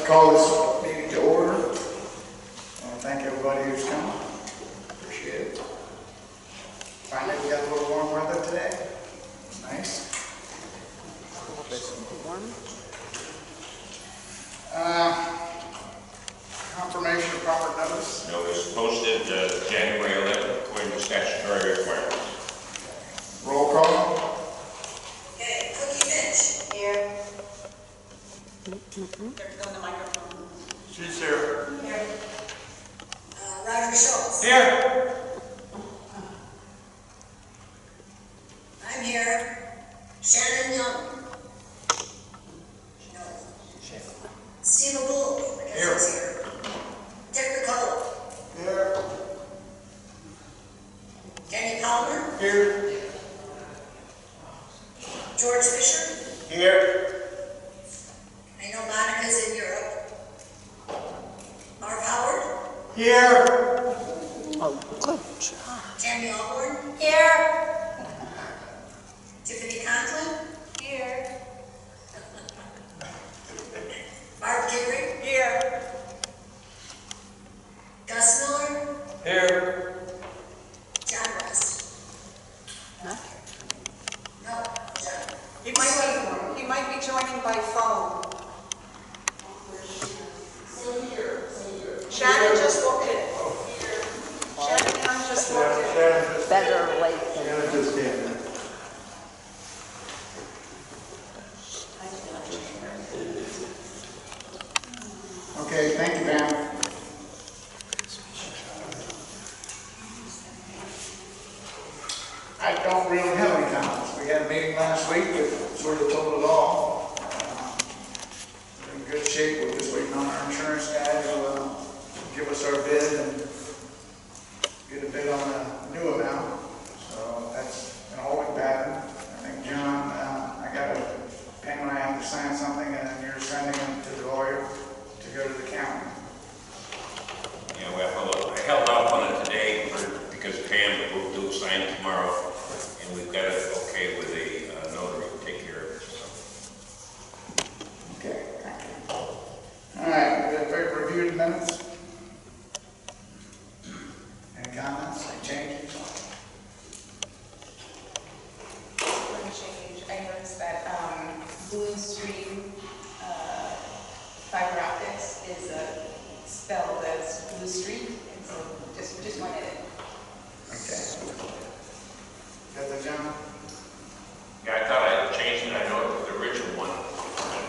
call this meeting to order. I want to thank everybody who's come. Appreciate it. Finally, we got a little warm weather today. Nice. A little bit warm. Confirmation of proper notice. Notice posted January 11th, according to statutory requirements. Roll call. Okay, Cookie Finch. Here. On the microphone. She's here. Here. Roger Schultz. Here. I'm here. Shannon Young. No. Steve Bull. I guess he's here. Dick Nicola. Here. Kenny Palmer. Here. George Fisher. Here. I know Monica's in Europe. Marv Howard. Here. Oh, good job. Tammy Allborn. Here. Tiffany Conklin. Here. Barb Gehrig. Here. Gus Miller. Here. John West. Huh? No, John. He might be joining by phone. Shannon just walked in. Shannon Young just walked in. Better late than Shannon just came in. Okay, thank you, ma'am. I don't really have any comments. We had a meeting last week that sort of told it all. We're in good shape. We're just waiting on our insurance guy to give us our bid and get a bid on a new amount. So that's an holding pattern. I think, John, I got a payment I have to sign something, and then you're sending it to the lawyer to go to the county. Yeah, well, I held off on it today because Pam will do sign it tomorrow, and we've got it okay with a notary to take care of it. So. Okay, thank you. All right, we have reviewed the minutes. Any comments, any changes? One change, I noticed that Blue Stream fiber optics is spelled as Blue Street, and so just one edit. Okay. Got that, John? Yeah, I thought I changed it. I know it was the original one.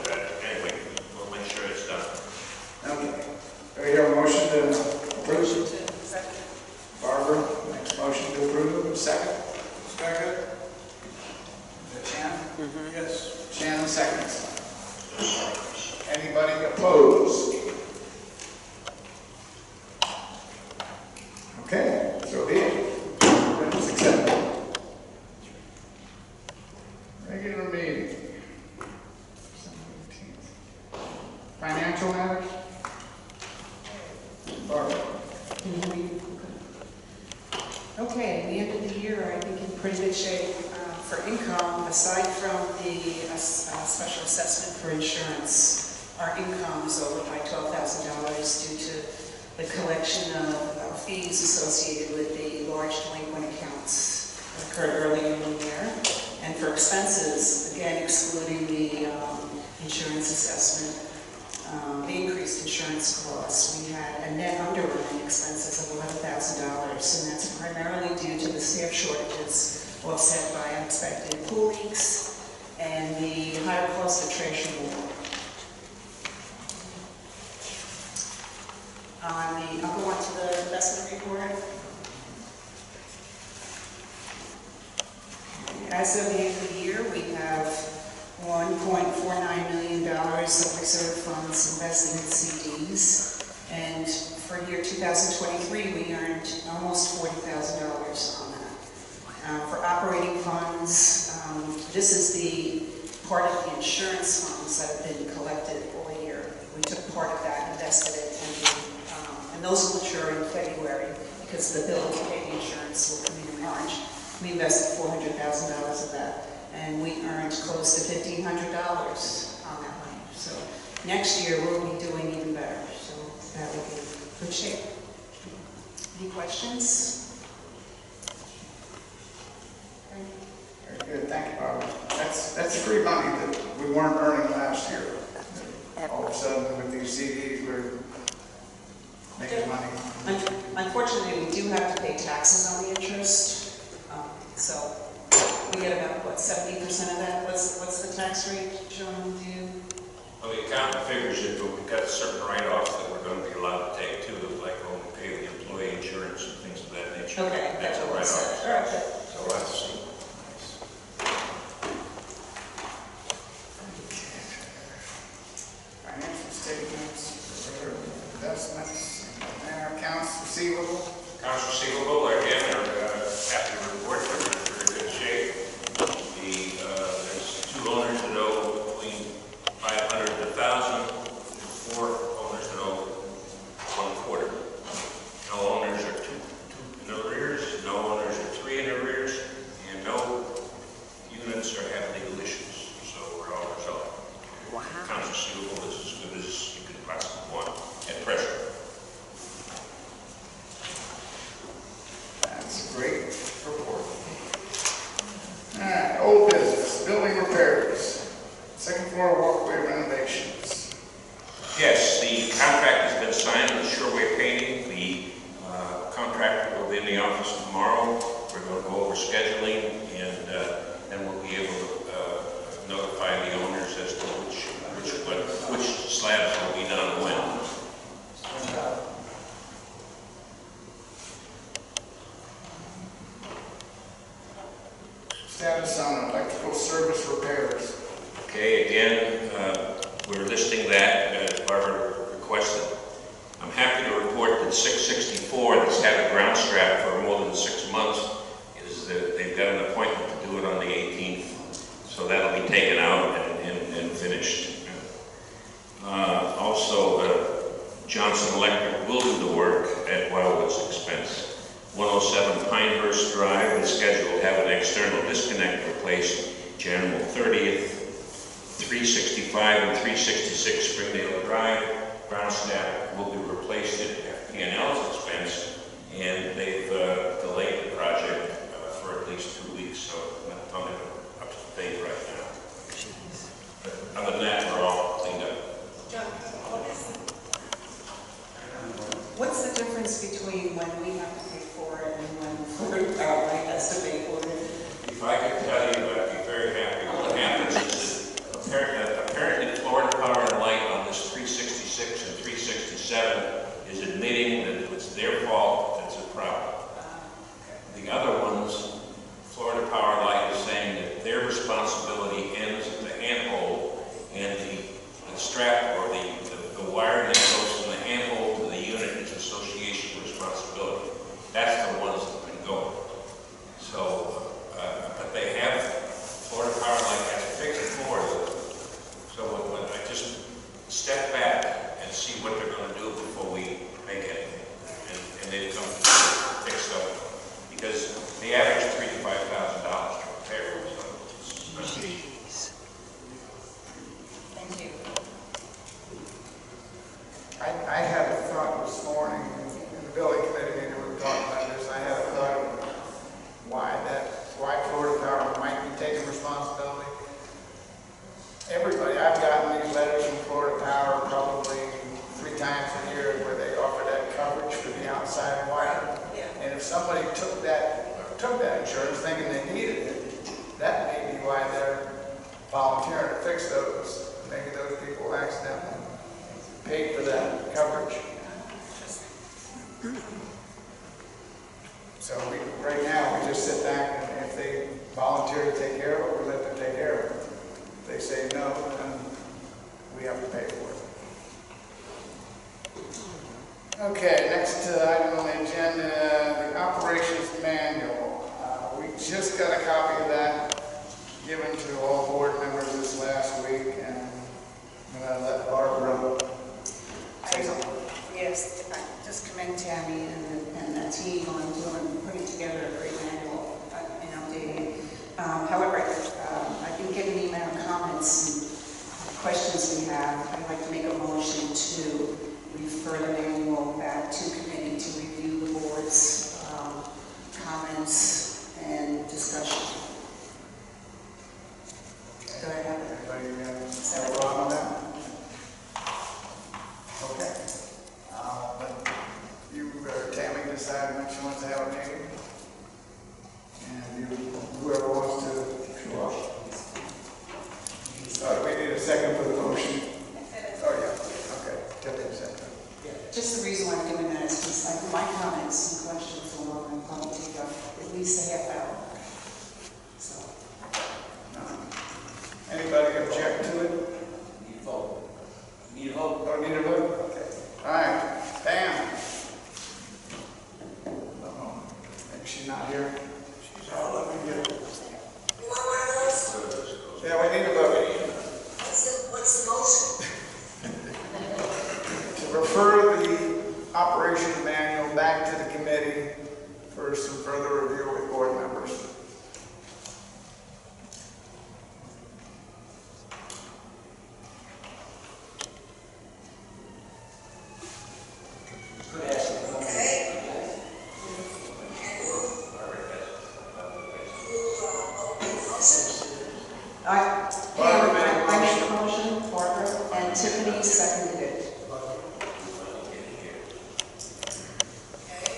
But anyway, we'll make sure it's done. Okay. Do we hear a motion to approve? Second. Barbara makes a motion to approve. Second? Second. Is that Shannon? Yes. Shannon seconds. Anybody opposed? Okay, so be it. Minutes accepted. Regular meeting. Financial matters? Barbara. Okay, we ended the year, I think, in pretty good shape for income, aside from the special assessment for insurance. Our income is over by $12,000 due to the collection of fees associated with the large delinquent accounts that occurred earlier in the year. And for expenses, again, excluding the insurance assessment, the increased insurance costs, we had a net underwriting expenses of $11,000, and that's primarily due to the staff shortages offset by unexpected pool leaks and the higher cost of traction water. I'll go on to the investment report. As of the end of the year, we have $1.49 million of reserve funds invested in CDs, and for year 2023, we earned almost $40,000 on that. For operating funds, this is the part of the insurance funds that have been collected all year. We took part of that, invested it, and those will mature in February because the bill to pay the insurance will come in March. We invested $400,000 of that, and we earned close to $1,500 on that money. So next year we'll be doing even better, so that will be in good shape. Any questions? Very good, thank you, Barbara. That's free money that we weren't earning last year. All of a sudden, with these CDs, we're making money. Unfortunately, we do have to pay taxes on the interest, so we get about, what, 70% of that? What's the tax rate, John, do you? Well, the accountant figures it, but we've got certain write-offs that we're going to be allowed to take too, like when we pay the employee insurance and things of that nature. Okay, That's a write-off. all right, good. So we'll have to see. Financial statements, investments, and our accounts receivable. Accounts receivable, again, are happy to report they're in very good shape. There's two owners that owe between 500 to 1,000, four owners that owe 1/4. No owners are two in arrears, no owners are 3 in arrears, and no units are have legal issues. So we're all resolved. Wow. Accounts receivable is as good as you could possibly want at present. That's a great report. All right, old business, building repairs, second floor walkway renovations. Yes, the contract has been signed with Shoreway Painting. The contractor will be in the office tomorrow. We're going to go over scheduling, and then we'll be able to notify the owners as to which slabs will be done when. Status on electrical service repairs. Okay, again, we're listing that as Barbara requested. I'm happy to report that 664 that's had a ground strap for more than 6 months is that they've got an appointment to do it on the 18th. So that'll be taken out and finished. Also, Johnson Electric will do the work at Wildewood's expense. 107 Pinehurst Drive is scheduled to have an external disconnect replaced January 30th. 365 and 366 Springdale Drive, ground staff will be replaced at FP&L's expense, and they've delayed the project for at least 2 weeks, so I'm up to date right now. But other than that, we're all cleaned up. John, What's the difference between when we have to pay for it and when Florida Power has to pay for it? If I could tell you, I'd be very happy. What happens is that apparently Florida Power and Light on this 366 and 367 is admitting that it's their fault that's a problem. The other ones, Florida Power and Light is saying that their responsibility ends at the handhold, and the strap or the wire that goes from the handhold to the unit is association responsibility. That's the ones that have been going. So, but they have, Florida Power and Light has fixed it for them. So when I just step back and see what they're going to do before we make anything, and they come fix stuff, because they average $3,000 to $5,000 to repair. So Jeez. thank you. I had a thought this morning in the building committee meeting, we were talking about this. I had a thought of why Florida Power might be taking responsibility. Everybody, I've gotten these letters from Florida Power probably 3 times a year where they offer that coverage for the outside wire. Yeah. And if somebody took that insurance thinking they needed it, that may be why they're volunteering to fix those. Maybe those people accidentally paid for that coverage. So right now, we just sit back, and if they volunteer to take care of it, we let them take care of it. If they say no, then we have to pay for it. Okay, next item on the agenda, the operations manual. We just got a copy of that given to all board members this last week, and I'm going to let Barbara say something. Yes, I just commend Tammy and that team on putting together a great manual and updating it. However, I've been getting email comments and questions we have. I'd like to make she wants to have a meeting. And whoever wants to show up. We need a second for the motion. Oh, yeah, okay, Tiffany second. Just the reason why I'm doing that is because my comments and questions will probably take up at least a half hour. So, Anybody object to it? Need a vote. Need a vote. Oh, need a vote? Okay. All right, Pam. Maybe she's not here. Oh, let me get it. You want one of those? Yeah, we need a vote. What's the motion? To refer the operation manual back to the committee for some further review with board members. Could ask. Okay. I made the motion, Barbara, and Tiffany seconded it. Okay.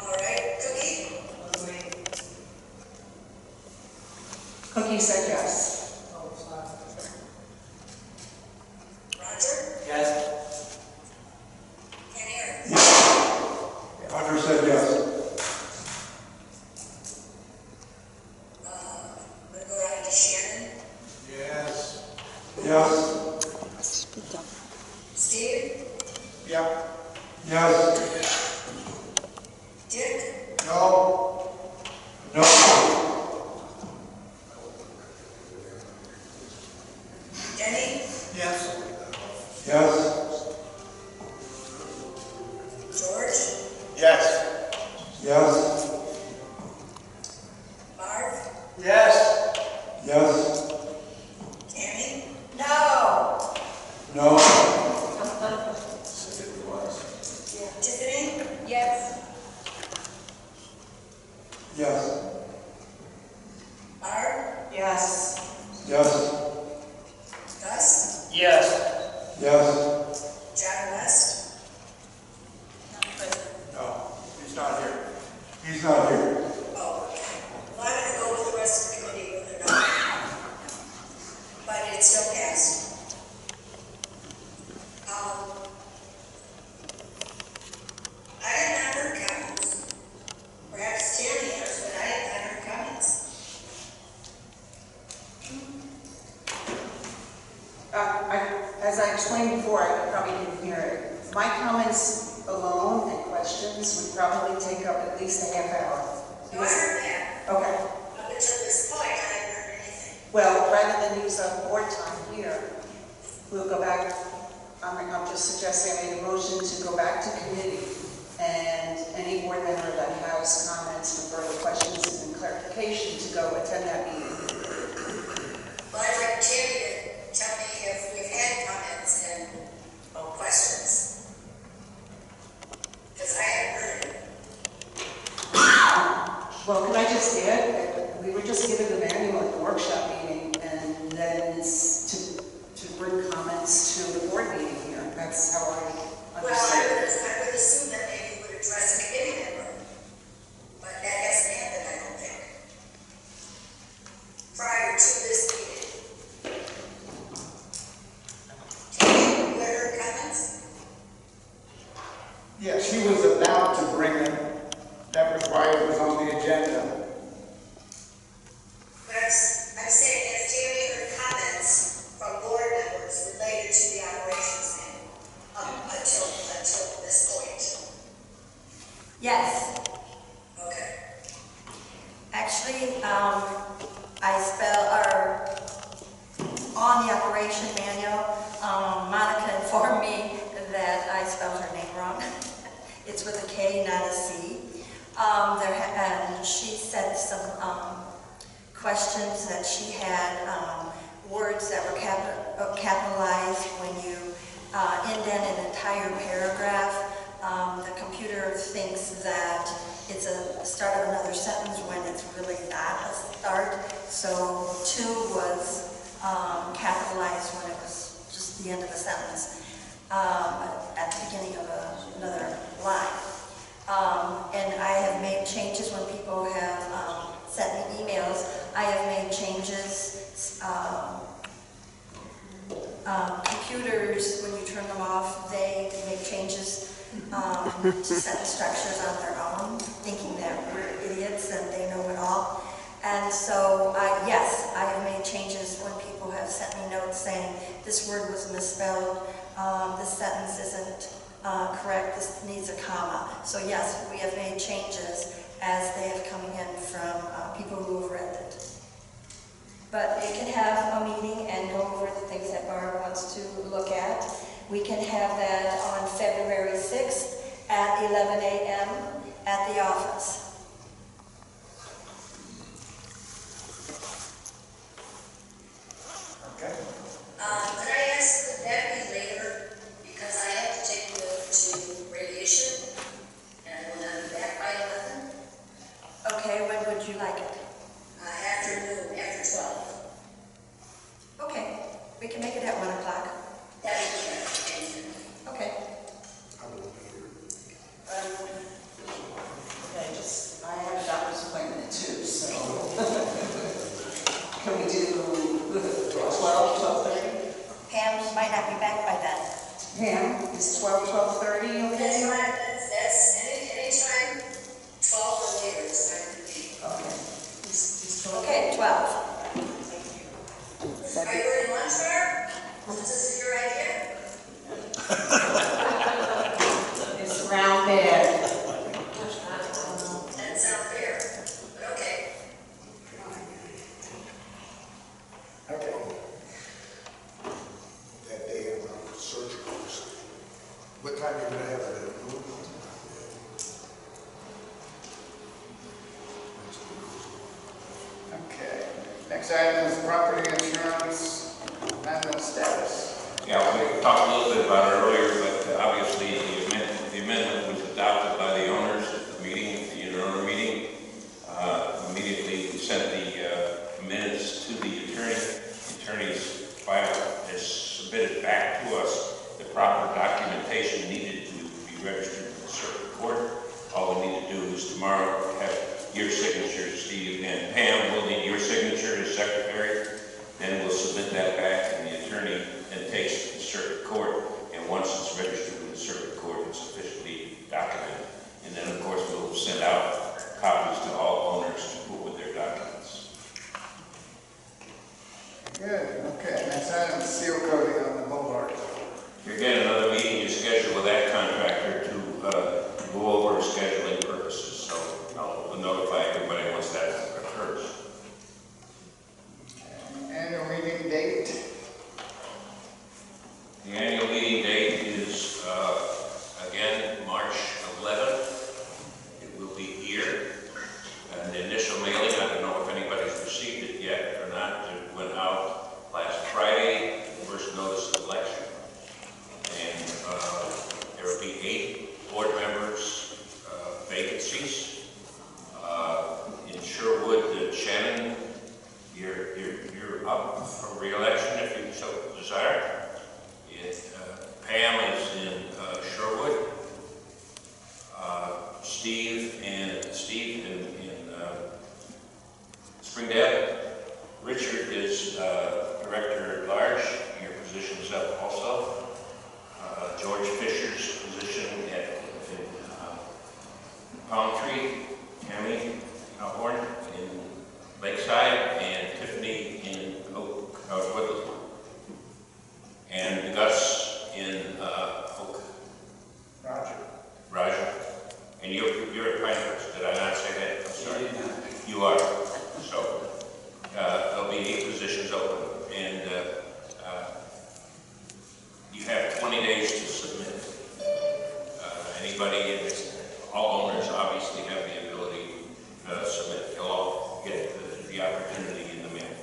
All right, Cookie? Cookie said yes. Roger? Yes. Kenny? Roger said yes. I'm gonna go right to Shannon. Yes. Yes. Speak up. Steve? Yep. Yes. Dick? No. No. Denny? Yes. Yes. George? Yes. Yes. Marv? Yes. Yes. Tammy? No. No. Tiffany? Yes. Yes. Barb? Yes. Yes. Gus? Yes. Yes. John West? No. He's not here. He's not here. Oh, okay. Well, I'm gonna go with the rest of the committee with or not. But it still passed. I have not heard comments. Perhaps Tammy has, but I have not heard comments. As I explained before, I probably didn't hear it. My comments alone and questions would probably take up at least a half hour. No, I heard that. Okay. Up until this point, I haven't heard anything. Well, rather than use up board time here, we'll go back. I'm just suggesting I made a motion to go back to committee, and any board member that has comments or further questions and clarification to go attend that meeting. Well, I'd like Tammy to tell me if we've had comments and questions. Because I haven't heard it. Well, can I just add that we were just given the manual at the workshop meeting, and then it's to bring comments to the board meeting here. That's how I Well, understand it. I would assume that maybe you would address a committee member. But that hasn't happened, I don't think. Prior to this meeting. Tammy, you heard comments? Yeah, she was about to bring it. That was why it was on the agenda. But I'm saying, has Tammy heard comments from board members related to the operations manual until this point? Yes, Okay. actually, I on the operation manual, Monica informed me that I spelled her name wrong. It's with a K, not a C. And she said some questions that she had, words that were capitalized when you indent an entire paragraph. The computer thinks that it's a start of another sentence when it's really not a start. So to was capitalized when it was just the end of the sentence. at the beginning of another line. And I have made changes when people have sent me emails. I have made changes. Computers, when you turn them off, they make changes to sentence structures on their own, thinking that we're idiots and they know it all. And so, yes, I have made changes when people have sent me notes saying this word was misspelled, this sentence isn't correct, this needs a comma. So yes, we have made changes as they have come in from people who have read it. But we can have a meeting and go over the things that Barb wants to look at. We can have that on February 6th at 11 a.m. at the office. Okay. Could I ask, could that be later? Because I have to take the to radiation, and I will not be back by 11. Okay, when would you like it? Afternoon, after 12. Okay, we can make it at 1 o'clock. That would be better. Thank you. Okay. I have a doctor's appointment at 2, so. Can we do 12:30? Pam might not be back by then. Pam, is 12:30 That's okay? fine, that's any time, 12 or later is fine with me. Okay. Is 12? Okay, 12. Are you in lunch bar? Is this your idea? It's around there. Doesn't sound fair, but okay. Okay. That day around surgicals. What time are you gonna have it at noon? Okay. Next item is property insurance amendment status. Yeah, we talked a little bit about it earlier, but obviously the amendment was adopted by the owners at the meeting, the owner meeting. Immediately we sent the minutes to the attorney. The attorney's file has submitted back to us the proper documentation needed to be registered in the circuit court. All we need to do is tomorrow have your signature, Steve, and Pam will need your signature as secretary. Then we'll submit that back, and the attorney then takes it to the circuit court. And once it's registered with the circuit court, it's officially documented. And then, of course, we'll send out copies to all owners to put with their documents. Good, okay. Next item is seal coating on the boulevard. Again, another meeting is scheduled with that contractor to go over scheduling purposes. So I'll notify everybody once that occurs. Annual meeting date. The annual meeting date is, again, March 11th. It will be here. And the initial mailing, I don't know if anybody's received it yet or not. It went out last Friday, the first notice of election. And there will be 8 board members vacancies. In Sherwood, Shannon, you're up for re-election if you so desire. Pam is in Sherwood. Steve in Springdale. Richard is director at large. Your position is up also. George Fisher's position in Palm Tree, Tammy Horn in Lakeside, and Tiffany in Woodland. And Gus in Oak. Roger. And you're at Pinehurst. Did I not say that? I'm sorry. You are. So there'll be 8 positions open, and you have 20 days to submit. Anybody, all owners obviously have the ability to submit. You'll all get the opportunity in the mail.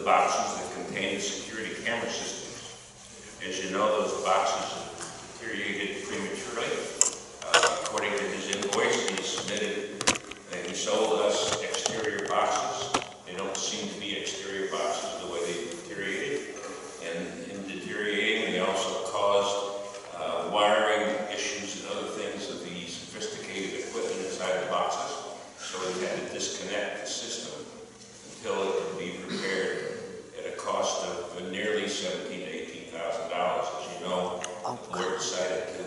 boxes that contain the security camera systems. As you know, those boxes deteriorated prematurely. According to his invoice, he submitted that he sold us exterior boxes. They don't seem to be exterior boxes the way they deteriorated. And in deteriorating, they also caused wiring issues and other things of the sophisticated equipment inside the boxes. So we had to disconnect the system until it could be repaired at a cost of nearly $17,000 to $18,000. As you know, the board decided to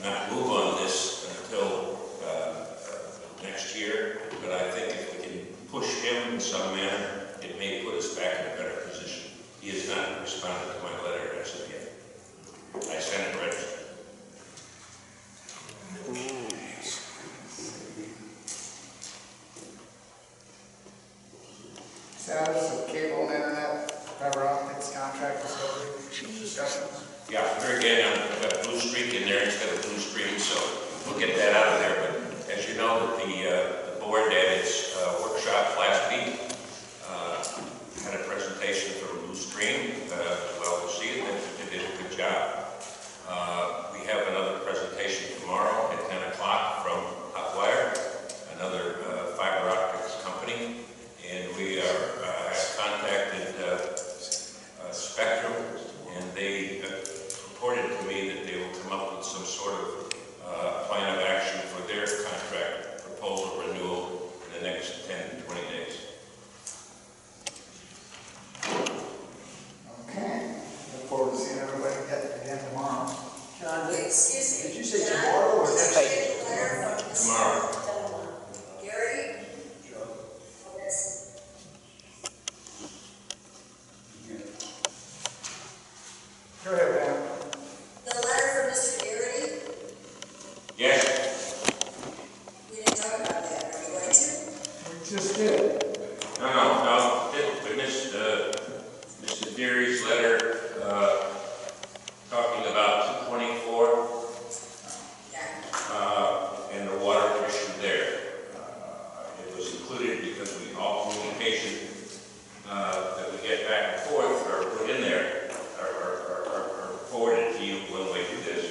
not move on this until next year. But I think if we can push him in some manner, it may put us back in a better position. He has not responded to my letter as of yet. I sent it registered. Status of cable and internet, fiber optics contract discussions. Yeah, here again, I've got Blue Streak in there instead of Blue Stream, so we'll get that out of there. But as you know, the board at its workshop last week had a presentation from Blue Stream. Well received, they did a good job. We have another presentation tomorrow at 10 o'clock from Hotwire, another fiber optics company, and we have contacted Spectrum, and they reported to me that they will come up with some sort of plan of action for their contract proposal renewal in the next 10 to 20 days. Okay, look forward to seeing everybody again tomorrow. John, Excuse me. did you say tomorrow or next week? Did you get a letter from Mr. Tomorrow. Gary? Yes. Go ahead, Pam. The letter from Mr. Gary? Yes? We didn't talk about that. Are we going to? We just did. No. Mr. Deary's letter talking about 224 Yeah. and the water issue there. It was included because all communication that we get back and forth are put in there, are forwarded to you when we do this.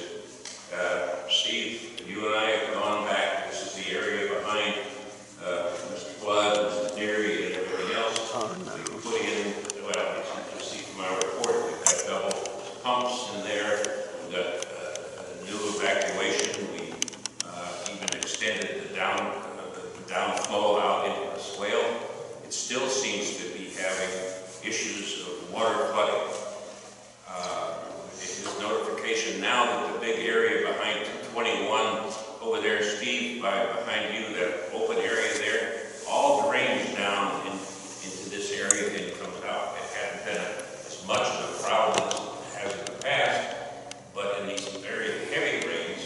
Steve, you and I have gone back. This is the area behind Mr. Flood, Mr. Deary, and everything else. We put in, well, as you can see from our report, we've got double pumps in there. We've got a new evacuation. We even extended the downflow out into the swale. It still seems to be having issues of water flooding. It is notification now that the big area behind 221 over there, Steve, behind you, that open area there, all drains down into this area and comes out. It hasn't been as much of a problem as it has in the past, but in these very heavy rains,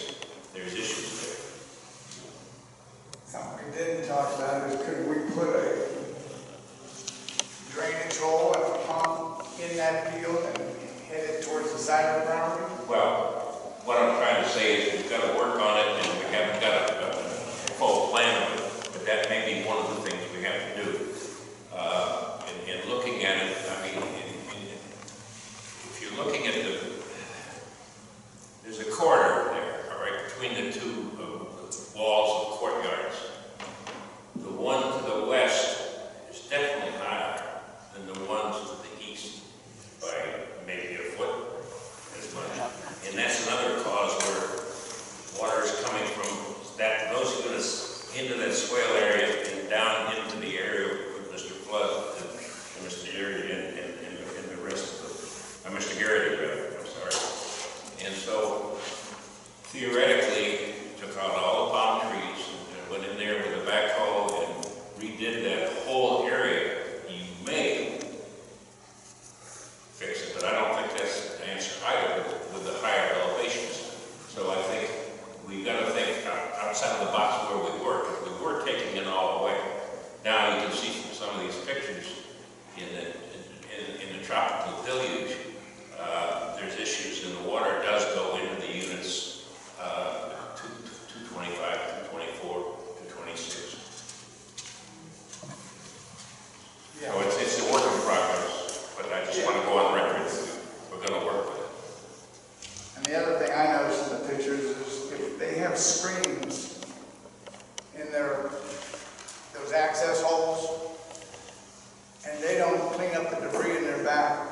there's issues there. Something we didn't talk about is could we put a drainage hole and a pump in that field and head it towards the side of the property? Well, what I'm trying to say is we've got to work on it, and we haven't got a full plan of it, but that may be one of the things we have to do. And looking at it, I mean, if you're looking at there's a corridor there, all right, between the two walls of courtyards. The one to the west is definitely higher than the one to the east by maybe a foot as much. And that's another cause where water is coming from those units into that swale area and down into the area with Mr. Flood and Mr. Garrity and the rest of Mr. Garrity, rather, I'm sorry. And so theoretically, took out all the palm trees and went in there with a backhoe and redid that whole area. You may fix it, but I don't think that's the answer either with the higher elevations. So I think we've got to think outside of the box where we work. If we were taking it all away, now you can see from some of these pictures in the tropical deluge, there's issues, and the water does go into the units 225, 224, 226. Yeah. So it's a work in progress. those access holes, and they don't clean up the debris in their back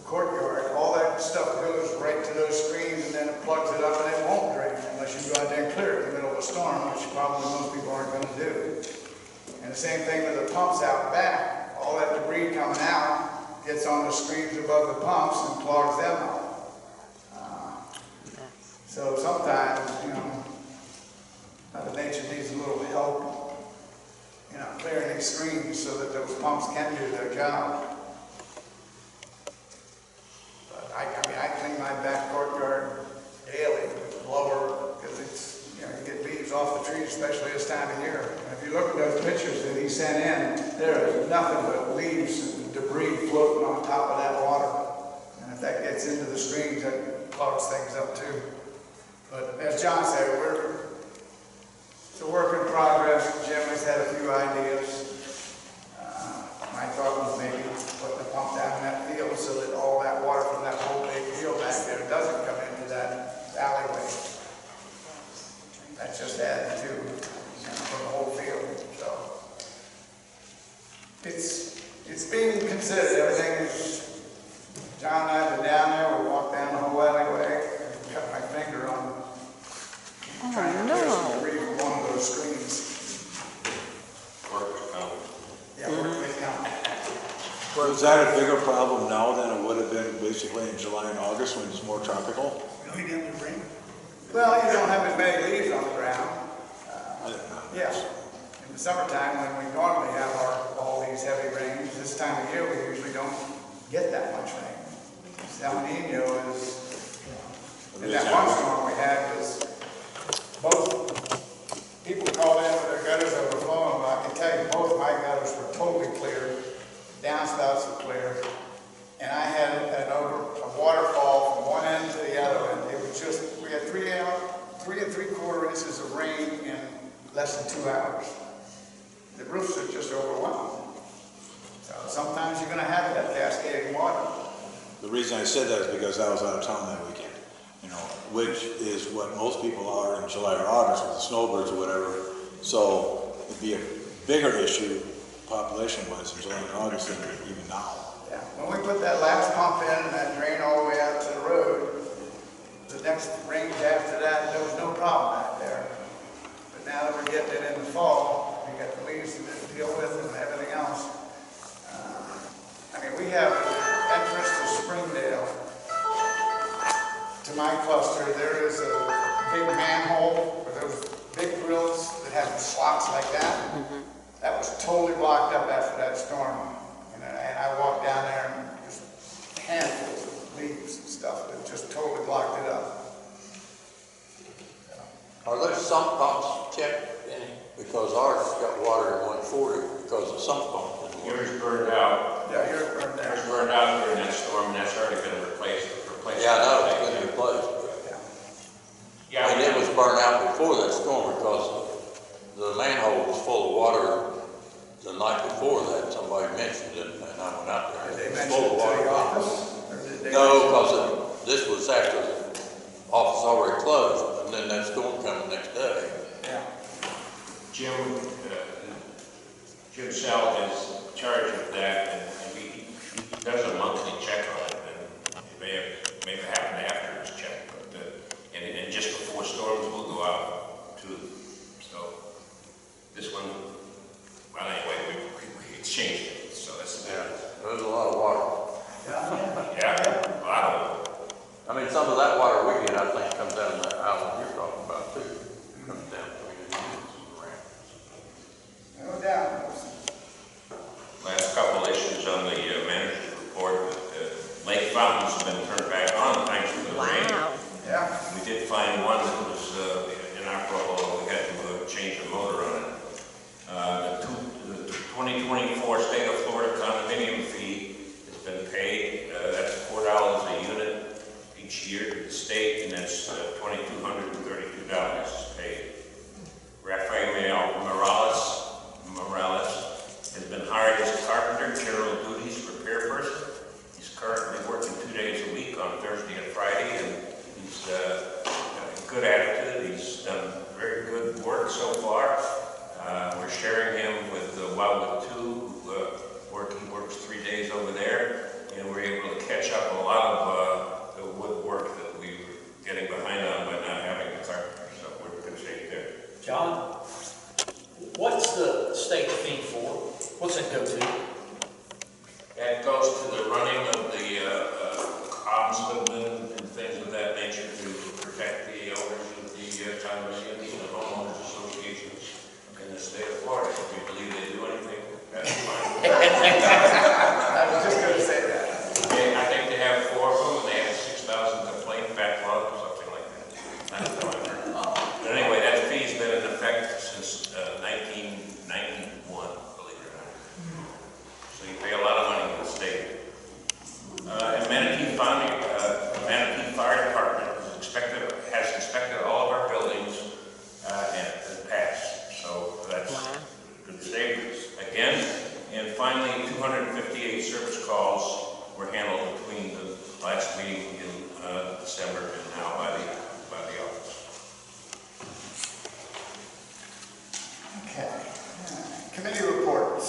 courtyard, all that stuff goes right to those screens and then it plugs it up and it won't drain unless you go out there and clear it in the middle of a storm, which probably most people aren't going to do. And the same thing with the pumps out back. All that debris coming out gets on the screens above the pumps and clogs them up. So sometimes, you know, Mother Nature needs a little help, you know, clearing these screens so that those pumps can do their job. I mean, I clean my back courtyard daily with a blower because it's, you know, you get leaves off the trees, especially this time of year. And if you look at those pictures that he sent in, there is nothing but leaves and debris floating on top of that water. And if that gets into the streams, that clogs things up too. But as John said, it's a work in progress. Jim has had a few ideas. My thought was maybe putting a pump down in that field so that all that water from that whole big field back there doesn't come into that alleyway. That's just added to, you know, from the whole field. So it's being considered. Everything is. John and I have been down there. We walked down the whole alleyway. I cut my finger on trying to clear some debris from one of those screens. Yeah, Was that a bigger problem now than it would have been basically in July and August when it's more tropical? Well, you don't have as many leaves on the ground. Yes. In the summertime, when we normally have all these heavy rains, this time of year we usually don't get that much rain. El Nino is, and that one storm we had was both. People called in with their gutters overflowing, but I can tell you both my gutters were totally clear, downspouts were clear, and I had a waterfall from one end to the other end. It was just, we had 3 3/4 inches of rain in less than 2 hours. The roofs are just overwhelmed. So sometimes you're going to have that cascading water. The reason I said that is because I was out of town that weekend. You know, which is what most people are in July or August with the snowbirds or whatever. So it'd be a bigger issue population-wise in July and August than even now. Yeah, when we put that last pump in and that drain all the way out to the road, the next rains after that, there was no problem out there. But now that we're getting it in the fall, we got the leaves to deal with and everything else. I mean, we have entrance to Springdale. To my cluster, there is a big manhole with those big grills that have slots like that. That was totally blocked up after that storm. And I walked down there and just handfuls of leaves and stuff that just totally blocked it up. Are those sump pumps checked any? Because ours got water at 140 because the sump pump didn't work. Yours burned out. Yeah, yours burned out. Yours burned out during that storm, and that's already been replaced. Yeah, I know, it's been replaced. Yeah, And it was burned out before that storm because the manhole was full of water the night before that. Somebody mentioned it, and I went out there. Did they It was mention full it of to water. the office? Or did they No, mention it? because this was after the office already closed, and then that storm came the next day. Yeah. Jim Sell is in charge of that, and he does a monthly check on it, and it may have happened after his check, but, and just before storms will go out too. So this one, well, anyway, we exchanged it, so that's, There was a lot of water. yeah, a lot of it. I mean, some of that water we get, I think, comes down that island you're talking about too. Comes down between the units and the ramp. No doubt. Last couple issues on the manager's report, that lake fountains have been turned back on thanks to the rain. Yeah. We did find one that was inoperable. We had to change the motor on it. The 2024 State of Florida condominium fee has been paid. That's $4 a unit each year to the state, and that's $2,232 is paid. Rafael Morales has been hired as carpenter, general duties, repair person. He's currently working 2 days a week on Thursday and Friday, and he's got a good attitude. He's done very good work so far. We're sharing him Wildewood 2, he works 3 days over there, and we're able to catch up a lot of the wood work that we were getting behind on by not having a carpenter, so we're in good shape there. John, what's the state fee for? What's it go to? That goes to the running of the ombudsman and things of that nature to protect the owners of the condominiums and homeowners associations in the state of Florida. If you believe they do anything, that's fine. I was just going to say that. I think they have 4 of them, and they have 6,000 complaint backlog or something like that. That's what I've heard. But anyway, that fee's been in effect since 1991, believe it or not. So you pay a lot of money to the state. And Manatee Fire Department has inspected all of our buildings and passed. So that's good shape again. And finally, 258 service calls were handled between the last meeting in December and now by the office. Okay. Committee reports.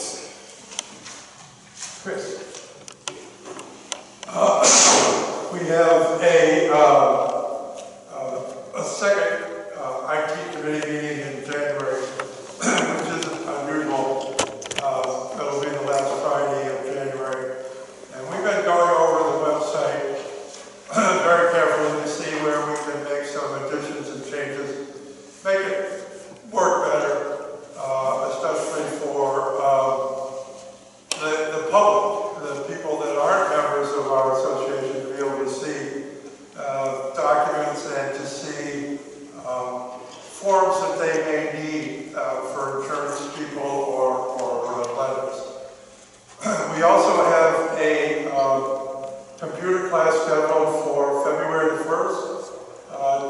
Chris. We have a second IT committee meeting in January, which isn't unusual. It'll be the last Friday of January. And we've been going over the website very carefully to see where we can make some additions and changes, make it work better, especially for the public, the people that aren't members of our association, to be able to see documents and to see forms that they may need for insurance people or letters. We also have a computer class scheduled for February the 1st,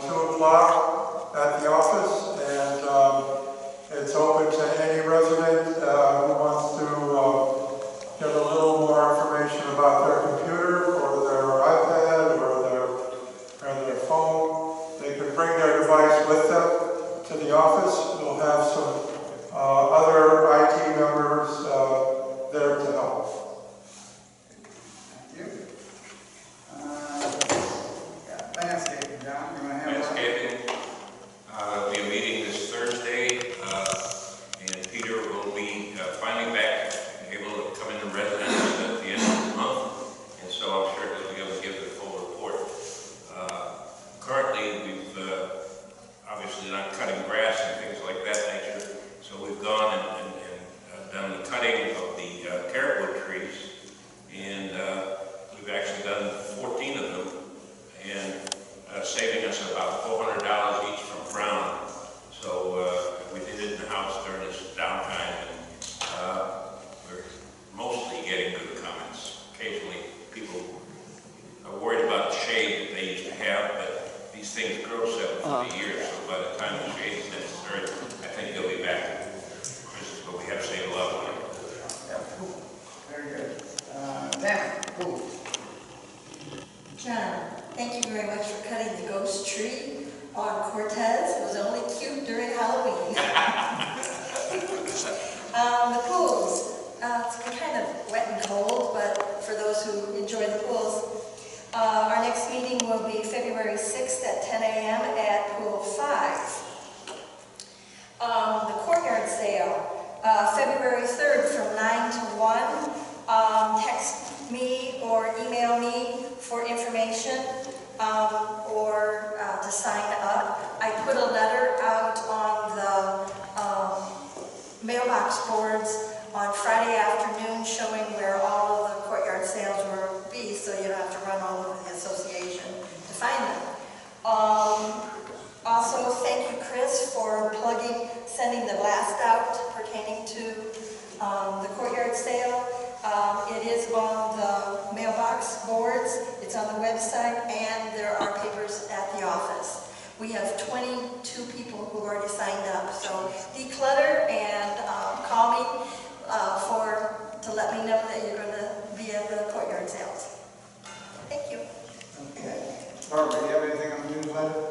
2 o'clock at the office, and it's open to any resident who wants to get a little more information about their computer or their iPad or their phone. They can bring their device with them to the office. We'll have some other IT members there to help. Thank you. Landscaping, John, you want to have Landscaping. We'll be meeting this Thursday, and Peter will be finally back, able to come in residence at the end of the month, and so I'm sure he'll be able to give a full report. Currently, we've obviously not cutting grass and things like that nature, so we've gone and done the cutting of the carrotwood trees, and we've actually done 14 of them, and saving us about $400 each from Brown. So we did it in the house during this downtime, and we're mostly getting good comments. Occasionally, people are worried about the shade that they used to have, but these things grow 750 years, so by the time the shade is necessary, I think they'll be back. But we have saved a lot of money. very good. Dan, cool. John, thank you very much for cutting the ghost tree on Cortez. It was only cute during Halloween. The pools. It's been kind of wet and cold, but for those who enjoy the pools, our next meeting will be February 6th at 10 a.m. at Pool 5. The courtyard sale, February 3rd from 9 to 1. Text me or email me for information or to sign up. I put a letter out on the mailbox boards on Friday afternoon showing where all of the courtyard sales will be, so you don't have to run all over the association to find them. Also, thank you, Chris, for sending the blast out pertaining to the courtyard sale. It is on the mailbox boards, it's on the website, and there are papers at the office. We have 22 people who've already signed up, so declutter and call me to let me know that you're going to be at the courtyard sales. Thank you. Okay. Barbara, do you have anything on the newsletter?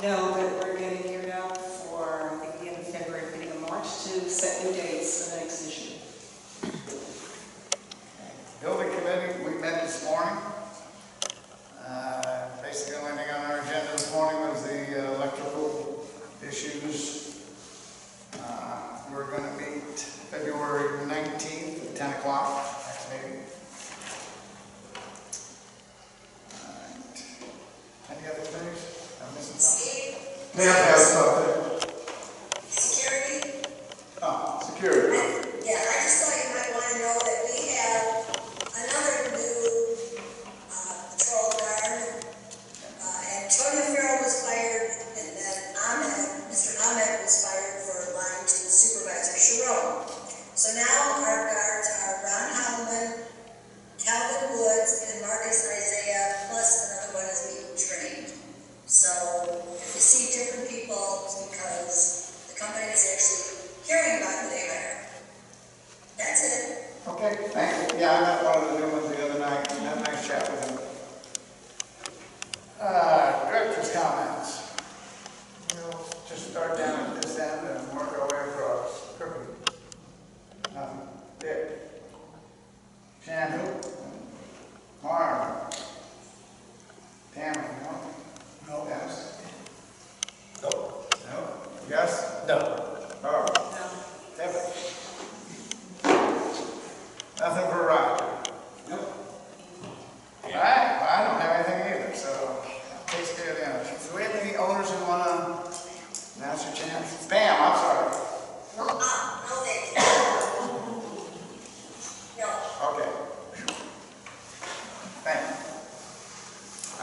No, but we're getting geared up for, I think, the end of February, beginning of March to to set new dates for the next issue. Building committee, we met this morning. Basically, the only thing on our agenda this morning was the electrical issues. We're going to meet February 19th at 10 o'clock, next meeting. Any other things? I'm missing something? Steve, Pam has something. security? Oh, security. Yeah, I just thought you might want to know that we have another new patrol guard. Antonio Farrell was fired, and then Mr. Ahmed was fired for lying to Supervisor Sharon. So now our guards are Ron Howland, Calvin Woods, and Marcus Isaiah, plus another one is being trained. So if you see different people, it's because the company is actually hearing about who they hire. That's it. Okay, thank you. Yeah, I met one of the new ones the other night, and had a nice chat with him. Director's comments. We'll just start down at this end and work our way across. Crooked. Nothing. Dick. Shannon. Marv. Tammy, no? No. Yes? No. No. Yes? No. Carl. No. Devin. Nothing for Roger. Nope. All right, well, I don't have anything either, so that takes care of the owners. Do we have any owners who want to announce your chance? Pam, I'm sorry. No, thank you. No. Okay. Thank you.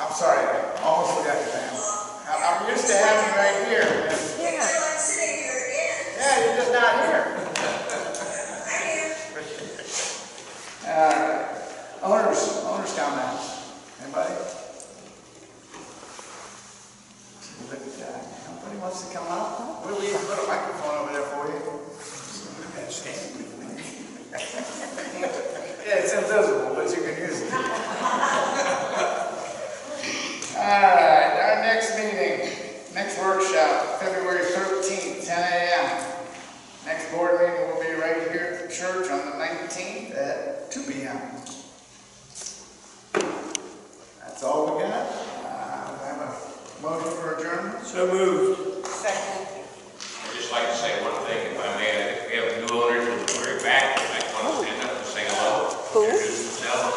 I'm sorry, I almost forgot you, Pam. I'm used to having you right here. Until I'm sitting here again. Yeah, you're just not here. I'm here. Owners comments. Anybody? Nobody wants to come up? We'll even put a microphone over there for you. Yeah, it's invisible, but you can use it. Alright, our next meeting, next workshop, February 13th, 10 a.m. Next board meeting will be right here at the church on the 19th at 2 p.m. That's all we got. I have a motion for adjournment. So moved. Second. I'd just like to say one thing, if I may. I think we have new owners in the very back. If I want to stand up and say hello, introduce themselves.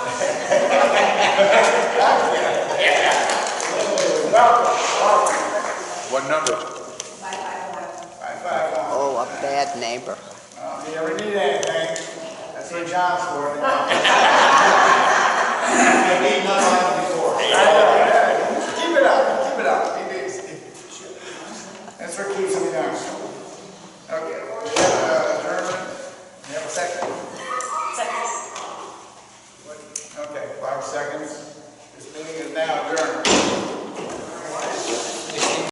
What number? 551. Oh, a bad neighbor. If you ever need anything, that's what John's for. I need nothing before. Keep it up, keep it up. That's what keeps me down. Okay, adjournment. You have a second? Second. Okay, 5 seconds.